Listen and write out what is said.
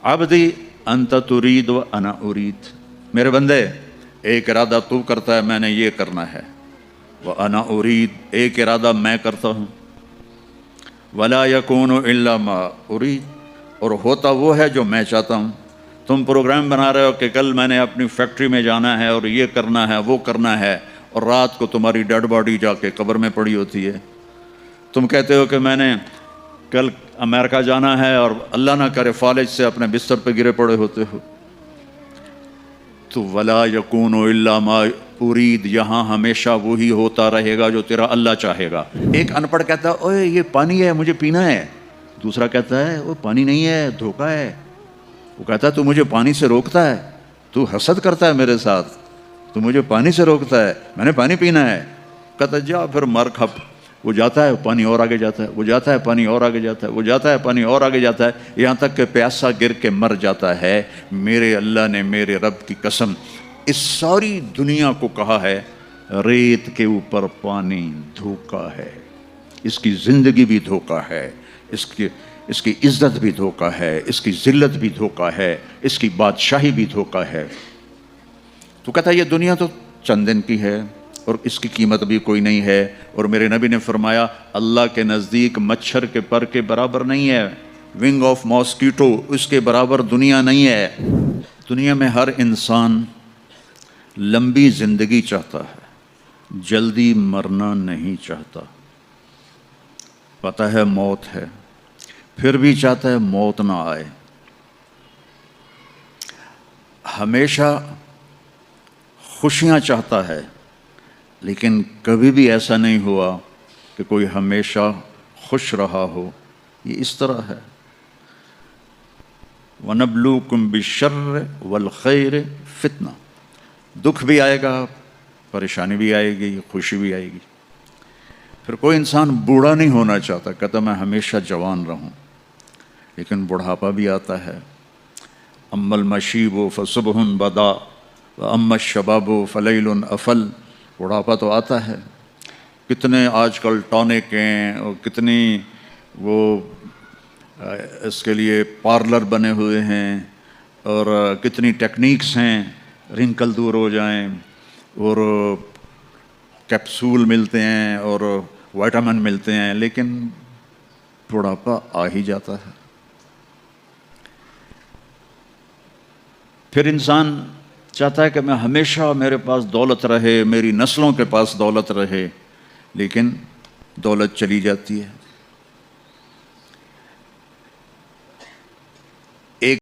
आबदी अंत तुरीद व अना उरीद, मेरे बंदे एक इरादा तू करता है मैंने ये करना है, व अना उरीद एक इरादा मैं करता हूँ, वला यकूनु इल्ला मा उरीद और होता वो है जो मैं चाहता हूँ। तुम प्रोग्राम बना रहे हो कि कल मैंने अपनी फैक्ट्री में जाना है और ये करना है वो करना है, और रात को तुम्हारी डेड बॉडी जाके कब्र में पड़ी होती है। तुम कहते हो कि मैंने कल अमेरिका जाना है और अल्लाह ना करे फालिज से अपने बिस्तर पे गिरे पड़े होते हो। तो वला यकूनु इल्ला मा उरीद, यहाँ हमेशा वही होता रहेगा जो तेरा अल्लाह चाहेगा। एक अनपढ़ कहता है ओए ये पानी है मुझे पीना है, दूसरा कहता है वो पानी नहीं है धोखा है। वो कहता है तू मुझे पानी से रोकता है, तू हसद करता है मेरे साथ, तू मुझे पानी से रोकता है, मैंने पानी पीना है। कहता जा फिर मर खप। वो जाता है पानी और आगे जाता है, वो जाता है पानी और आगे जाता है, वो जाता है पानी और आगे जाता है, यहाँ तक कि प्यासा गिर के मर जाता है। मेरे अल्लाह ने मेरे रब की कसम इस सारी दुनिया को कहा है रेत के ऊपर पानी धोखा है, इसकी ज़िंदगी भी धोखा है, इसकी इज्जत भी धोखा है, इसकी ज़िल्लत भी धोखा है, इसकी बादशाही भी धोखा है। तो कहता है ये दुनिया तो चंद दिन की है और इसकी कीमत भी कोई नहीं है। और मेरे नबी ने फरमाया अल्लाह के नज़दीक मच्छर के पर के बराबर नहीं है, विंग ऑफ मॉस्कीटो उसके बराबर दुनिया नहीं है। दुनिया में हर इंसान लंबी ज़िंदगी चाहता है, जल्दी मरना नहीं चाहता। पता है मौत है, फिर भी चाहता है मौत ना आए। हमेशा खुशियाँ चाहता है, लेकिन कभी भी ऐसा नहीं हुआ कि कोई हमेशा खुश रहा हो। ये इस तरह है वनब्लूकुम बिश्शर्रि वल खैरि फितना, दुख भी आएगा, परेशानी भी आएगी, खुशी भी आएगी। फिर कोई इंसान बूढ़ा नहीं होना चाहता, कहता मैं हमेशा जवान रहूं, लेकिन बुढ़ापा भी आता है। अम्मल मशीबो फसुबहुन बदा व अम्मा शबाबो फलैलुन अफल, बुढ़ापा तो आता है। कितने आजकल टॉनिक हैं और कितनी वो इसके लिए पार्लर बने हुए हैं और कितनी टेक्निक्स हैं रिंकल दूर हो जाएं, और कैप्सूल मिलते हैं और विटामिन मिलते हैं, लेकिन बुढ़ापा आ ही जाता है। फिर इंसान चाहता है कि मैं हमेशा मेरे पास दौलत रहे, मेरी नस्लों के पास दौलत रहे, लेकिन दौलत चली जाती है।